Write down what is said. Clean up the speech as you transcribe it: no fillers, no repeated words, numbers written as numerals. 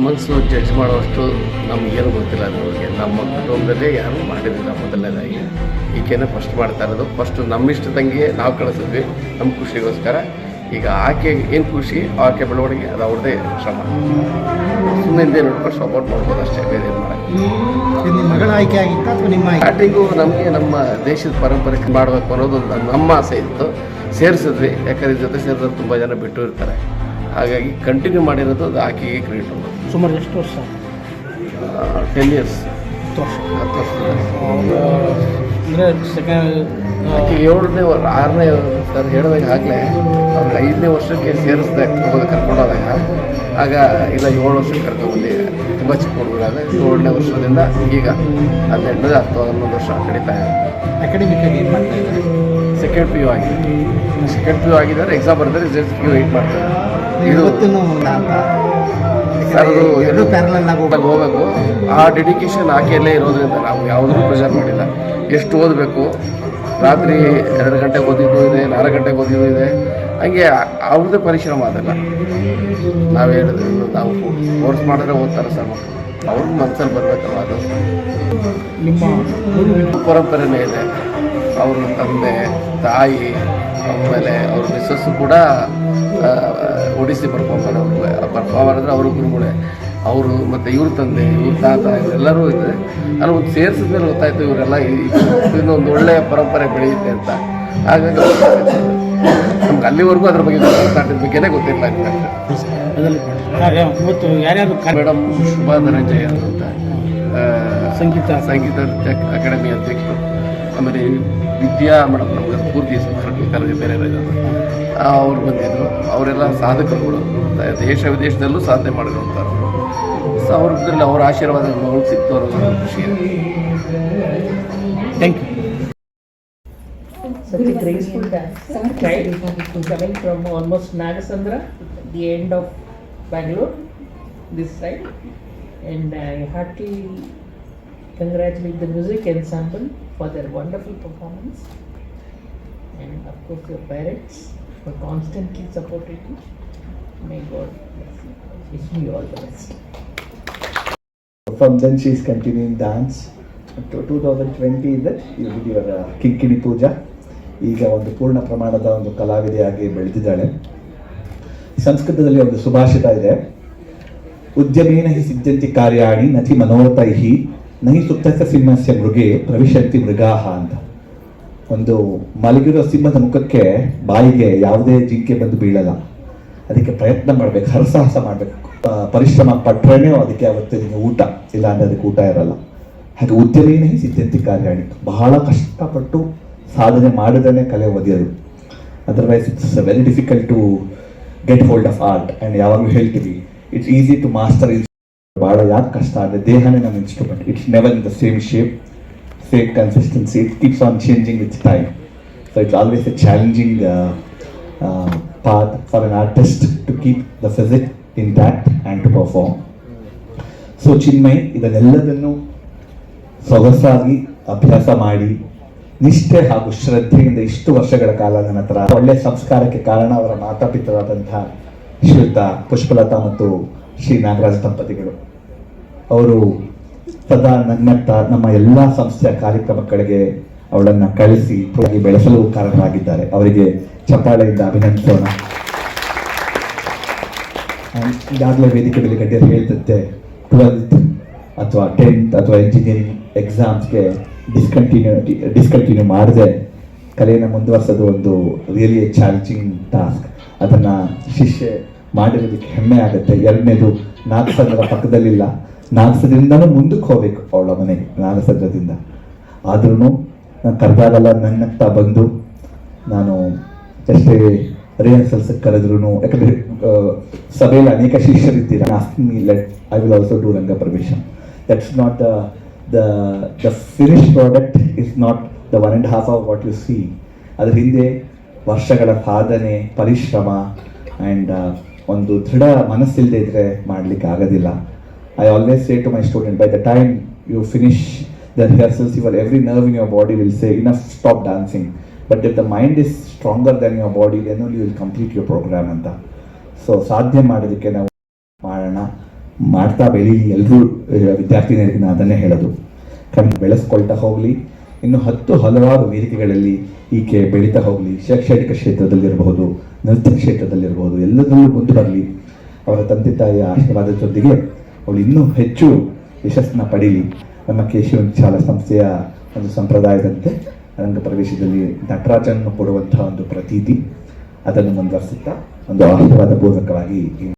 ಮನಸ್ಸು ಜಡ್ಜ್ ಮಾಡೋಷ್ಟು ನಮಗೇನು ಗೊತ್ತಿಲ್ಲ ಅವ್ರಿಗೆ. ನಮ್ಮ ಕುಟುಂಬದಲ್ಲೇ ಯಾರೂ ಮಾಡಿರಲಿಲ್ಲ. ಮೊದಲನೇದಾಗಿ ಈಕೆನೇ ಫಸ್ಟ್ ಮಾಡ್ತಾ ಇರೋದು. ಫಸ್ಟು ನಮ್ಮಿಷ್ಟ ತಂಗಿಯೇ ನಾವು ಕಳಿಸಿದ್ವಿ ನಮ್ಮ ಖುಷಿಗೋಸ್ಕರ. ಈಗ ಆಕೆಗೆ ಏನು ಖುಷಿ, ಆಕೆ ಬೆಳವಣಿಗೆ ಅದು ಅವ್ರದ್ದೇ ಶ್ರಮ. ಸುಮ್ಮನೆ ಹಿಂದೆ ನೋಡ್ಕೊಂಡು ಸಪೋರ್ಟ್ ಮಾಡ್ಬೋದು ಅಷ್ಟೇ, ಬೇರೆ ಏನು ಮಾಡೋಕ್ಕೆ. ನಿಮ್ಮ ಮಗಳ ಆಯ್ಕೆ ಆಗಿತ್ತು ಅಥವಾ ನಿಮ್ಮ ಸ್ಟಾರ್ಟಿಂಗು ನಮಗೆ ನಮ್ಮ ದೇಶದ ಪರಂಪರೆ ಮಾಡಬೇಕು ಅನ್ನೋದು ನಮ್ಮ ಆಸೆ ಇತ್ತು. ಸೇರಿಸಿದ್ವಿ, ಯಾಕಂದ್ರೆ ಜೊತೆ ಸೇರಿದ್ರೆ ತುಂಬ ಜನ ಬಿಟ್ಟು ಇರ್ತಾರೆ. ಹಾಗಾಗಿ ಕಂಟಿನ್ಯೂ ಮಾಡಿರೋದು ಅದು ಆಕೆಗೆ ಕ್ರಿಯೇಟ್ ಮಾಡೋದು. ಸುಮಾರು ಎಷ್ಟು ವರ್ಷ? 10 years. 10 ವರ್ಷ. ಅಂದರೆ ಸೆಕೆಂಡ್ 7ನೇ 6ನೇ ಸರ್ ಹೇಳಿದಾಗ ಆಗಲೇ ಅವ್ರಿಗೆ 5ನೇ ವರ್ಷಕ್ಕೆ ಸೇರಿಸ್ದೆ ಕರ್ಕೊಂಡೋದಾಗ. ಆಗ ಇಲ್ಲ 7 ವರ್ಷಕ್ಕೆ ಕರ್ಕೊಂಡ್ಬಂದು ತುಂಬ ಚಿಕ್ಕ ಹುಡುಗರಾಗ 7ನೇ ವರ್ಷದಿಂದ ಈಗ 18 11 ವರ್ಷ ನಡೀತಾ ಇದೆ. ಅಕಾಡೆಮಿಕ್ಕಾಗಿ ಏನು ಮಾಡ್ತಾ ಇದ್ದಾರೆ? ಸೆಕೆಂಡ್ PU ಆಗಿದೆ. ಸೆಕೆಂಡ್ PU ಆಗಿದ್ದಾರೆ, ಎಕ್ಸಾಮ್ ಬರ್ತಾರೆ, ರಿಸಲ್ಟ್ PU 8 ಮಾಡ್ತಾರೆ. ಇದು ಸರ್ ಎರಡು ಪ್ಯಾರಲಲ್ ಆಗಿ ಹೋಗಬೇಕು. ಆ ಡೆಡಿಕೇಶನ್ ಆಕೆಯಲ್ಲೇ ಇರೋದ್ರಿಂದ ನಾವು ಯಾವುದೂ ಪ್ರೆಷರ್ ಮಾಡಿಲ್ಲ. ಎಷ್ಟು ಓದಬೇಕು, ರಾತ್ರಿ 2 ಗಂಟೆಗೆ ಓದಿದ್ದು ಇದೆ, 4 ಗಂಟೆಗೆ ಓದಿದ್ದು ಇದೆ. ಹಂಗೆ ಅವ್ರದ್ದೇ ಪರಿಶ್ರಮ ಅದಲ್ಲ. ನಾವು ಹೇಳಿದ್ರೆ ನಾವು ಕೋರ್ಸ್ ಮಾಡಿದ್ರೆ ಓದ್ತಾರೆ ಸರ್ ಮಕ್ಕಳು. ಅವ್ರಿಗೆ ಮನಸ್ಸಲ್ಲಿ ಬರಬೇಕಲ್ಲ ಅದು. ನಿಮ್ಮ ಪರಂಪರೆನೇ ಇದೆ. ಅವ್ರ ತಂದೆ ತಾಯಿ ಆಮೇಲೆ ಅವ್ರ ಮಿಸ್ಸಸ್ಸು ಕೂಡ ಒಡಿಸಿ ಪರ್ಫಾರ್ಮರ್. ಅವರು ಪರ್ಫಾರ್ಮರ್ ಅಂದರೆ ಅವರು ಗುರುಗಳೇ. ಅವರು ಮತ್ತು ಇವ್ರ ತಂದೆ, ಇವ್ರ ತಾತ, ಇವರೆಲ್ಲರೂ ಇದೆ. ನಾನು ಒಂದು ಸೇರಿಸಿದ ಮೇಲೆ ಗೊತ್ತಾಯಿತು ಇವರೆಲ್ಲ ಇನ್ನೊಂದು ಒಳ್ಳೆಯ ಪರಂಪರೆ ಬೆಳೆಯುತ್ತೆ ಅಂತ. ಹಾಗಾಗಿ ನಮ್ಗೆ ಅಲ್ಲಿವರೆಗೂ ಅದ್ರ ಬಗ್ಗೆ ಮಾತಾಡಿದ ಬಗ್ಗೆನೇ ಗೊತ್ತಿಲ್ಲ. ಇವತ್ತು ಯಾರ್ಯಾರು ಮೇಡಮ್ ಶುಭಾ ಧನಂಜಯ ಅಂತ ಸಂಗೀತ ಅಕಾಡೆಮಿ ಅಧ್ಯಕ್ಷರು. ಆಮೇಲೆ ವಿದ್ಯಾ ಮೇಡಮ್, ನಮ್ಗೆ ಪೂರ್ತಿ ಕರೆದು ಬೇರೆ ಇದ್ದಾರೆ, ಅವ್ರು ಬಂದಿದ್ದರು. ಅವರೆಲ್ಲ ಸಾಧಕರುಗಳು, ದೇಶ ವಿದೇಶದಲ್ಲೂ ಸಾಧನೆ ಮಾಡಿರುವಂಥವ್ರು. ಸೊ ಅವ್ರದ್ರಲ್ಲಿ ಅವ್ರ ಆಶೀರ್ವಾದ ಮಗಳು ಸಿಕ್ತು ಅನ್ನೋದು ಖುಷಿ ಇದೆ. Thank you. Such a graceful dance, right? Coming from almost Nagasandra, the end of Bangalore, this side, and I heartily congratulate the music ensemble for their wonderful performance, and of course your parents for constantly supporting you. May God bless you. Wishing you all the best. From then she is continuing dance. 2020 is that you did your ಕಿಂಕಿಣಿ ಪೂಜಾ. ಈಗ ಒಂದು ಪೂರ್ಣ ಪ್ರಮಾಣದ ಒಂದು ಕಲಾವಿದೆಯಾಗಿ ಬೆಳೆದಿದ್ದಾಳೆ. ಸಂಸ್ಕೃತದಲ್ಲಿ ಒಂದು ಸುಭಾಷಿತ ಇದೆ, ಉದ್ಯಮೇನ ಹಿ ಸಿದ್ಧಂತಿ ಕಾರ್ಯಾಣಿ ನತಿ ಮನೋರಥೈಹಿ ನಹಿ ಸುಪ್ತಸ್ಯ ಸಿಂಹಸ್ಯ ಮೃಗೆ ಪ್ರವಿಶಂತಿ ಮೃಗಾಹ ಅಂತ. ಒಂದು ಮಲಗಿರೋ ಸಿಂಹದ ಮುಖಕ್ಕೆ ಬಾಯಿಗೆ ಯಾವುದೇ ಜಿಂಕೆ ಬಂದು ಬೀಳಲ್ಲ. ಅದಕ್ಕೆ ಪ್ರಯತ್ನ ಮಾಡಬೇಕು, ಹರಸಾಹಸ ಮಾಡಬೇಕು, ಪರಿಶ್ರಮ ಪಟ್ಟರೇನೆ ಅದಕ್ಕೆ ಅವತ್ತಿನ ಊಟ, ಇಲ್ಲ ಅಂದರೆ ಅದಕ್ಕೆ ಊಟ ಇರಲ್ಲ. ಹಾಗೆ ಉದ್ಯಮೇನ ಹಿ ಸಿದ್ಧಂತಿ ಕಾರ್ಯಾಣಿ, ಬಹಳ ಕಷ್ಟಪಟ್ಟು ಸಾಧನೆ ಮಾಡಿದ್ರೆ ಕಲೆ ಓದಿಯೋದು. Otherwise it's very difficult to get hold of art. And ಯಾವಾಗಲೂ ಹೇಳ್ತೀವಿ ಇಟ್ಸ್ ಈಸಿ ಟು ಮಾಸ್ಟರ್. ಭಾಳ ಯಾಕೆ ಕಷ್ಟ ಅಂದರೆ ದೇಹನೇ ನಮ್ಮ instrument. It's never in the same shape, same consistency. It keeps on changing with time. So it's always A challenging path for an artist to keep the physique intact and to perform. So Chinmay ಇದನ್ನೆಲ್ಲದನ್ನು ಸೊಗಸಾಗಿ ಅಭ್ಯಾಸ ಮಾಡಿ ನಿಷ್ಠೆ ಹಾಗೂ ಶ್ರದ್ಧೆಯಿಂದ ಇಷ್ಟು ವರ್ಷಗಳ ಕಾಲ ನನ್ನ ಹತ್ರ ಒಳ್ಳೆಯ ಸಂಸ್ಕಾರಕ್ಕೆ ಕಾರಣ ಅವರ ಮಾತಾಪಿತರಾದಂತಹ ಶ್ರೀಯುತ ಪುಷ್ಪಲತಾ ಮತ್ತು ಶ್ರೀ ನಾಗರಾಜ್ ದಂಪತಿಗಳು. ಅವರು ಸದಾ ನನ್ನತ್ತ ನಮ್ಮ ಎಲ್ಲ ಸಂಸ್ಥೆಯ ಕಾರ್ಯಕ್ರಮಗಳಿಗೆ ಅವಳನ್ನು ಕಳಿಸಿ ಬೆಳೆಸಲು ಕಾರಣರಾಗಿದ್ದಾರೆ. ಅವರಿಗೆ ಚಪ್ಪಾಳೆಯಿಂದ ಅಭಿನಂದಿಸೋಣ. ಈಗಾಗಲೇ ವೇದಿಕೆ ಮೇಲೆ ಗಡ್ಯರು ಹೇಳ್ತಂತೆ 12th ಅಥವಾ 10th ಅಥವಾ ಇಂಜಿನಿಯರಿಂಗ್ ಎಕ್ಸಾಮ್ಸ್ಗೆ ಡಿಸ್ಕಂಟಿನ್ಯೂ ಮಾಡದೆ ಕಲೆಯನ್ನು ಮುಂದುವರ್ಸೋದು ಒಂದು ರಿಯಲಿ ಚಾಲೆಂಜಿಂಗ್ ಟಾಸ್ಕ್. ಅದನ್ನು ಶಿಷ್ಯೆ ಮಾಡಿರೋದಕ್ಕೆ ಹೆಮ್ಮೆ ಆಗುತ್ತೆ. ಎರಡನೇದು ನಾಗಸಂದ್ರ ಪಕ್ಕದಲ್ಲಿಲ್ಲ, ನಾಗಸದ್ರಿಂದನೂ ಮುಂದಕ್ಕೆ ಹೋಗ್ಬೇಕು ಅವಳ ಮನೆಗೆ. ನಾಗಸಂದ್ರದಿಂದ ಆದ್ರೂ ನಾನು ಕರೆದಾಗಲ್ಲ ನನ್ನತ್ತ ಬಂದು, ನಾನು ಎಷ್ಟೇ ರಿಹರ್ಸಲ್ಸ್ ಕರೆದ್ರೂ, ಯಾಕಂದರೆ ಸಭೆಯಲ್ಲಿ ಅನೇಕ ಶಿಷ್ಯರಿದ್ದೀರ, I will also do ranga pravesham. That's not the finish product is not the 1.5 hour what you see. ಅದ್ರ ಹಿಂದೆ ವರ್ಷಗಳ ಸಾಧನೆ, ಪರಿಶ್ರಮ ಆ್ಯಂಡ್ ಒಂದು ದೃಢ ಮನಸ್ಸಿಲ್ಲದೆ ಇದ್ದರೆ ಮಾಡಲಿಕ್ಕೆ ಆಗೋದಿಲ್ಲ. I always say to my student, by the time you finish the rehearsals, every nerve in your body will say enough, stop dancing. But if the mind is stronger than your body, then only you will complete your program anta. So ಸಾಧ್ಯ ಮಾಡೋದಕ್ಕೆ ನಾವು ಮಾಡೋಣ. ಮಾಡ್ತಾ ಬೆಳೀಲಿ ಎಲ್ಲರೂ ವಿದ್ಯಾರ್ಥಿನಿಯರಿಗೆ ನಾನು ಅದನ್ನೇ ಹೇಳೋದು. ಬೆಳೆಸ್ಕೊಳ್ತಾ ಹೋಗಲಿ, ಇನ್ನು ಹಲವಾರು ವೇದಿಕೆಗಳಲ್ಲಿ ಈಕೆ ಬೆಳೀತಾ ಹೋಗಲಿ. ಶೈಕ್ಷಣಿಕ ಕ್ಷೇತ್ರದಲ್ಲಿರಬಹುದು, ನೃತ್ಯ ಕ್ಷೇತ್ರದಲ್ಲಿರಬಹುದು, ಎಲ್ಲದರಲ್ಲೂ ಮುಂದೆ ಬರಲಿ. ಅವರ ತಂದೆ ತಾಯಿಯ ಆಶೀರ್ವಾದದ ಜೊತೆಗೆ ಅವಳು ಇನ್ನೂ ಹೆಚ್ಚು ಯಶಸ್ಸನ್ನ ಪಡೀಲಿ. ನಮ್ಮ ಕೇಶವ ಶಾಲಾ ಸಂಸ್ಥೆಯ ಒಂದು ಸಂಪ್ರದಾಯದಂತೆ ರಂಗ ಪ್ರವೇಶದಲ್ಲಿ ನಟರಾಜನನ್ನು ಕೊಡುವಂತಹ ಒಂದು ಪ್ರತೀತಿ, ಅದನ್ನು ಮುಂದುವರಿಸುತ್ತಾ ಒಂದು ಆಶೀರ್ವಾದ ಪೂರ್ವಕವಾಗಿ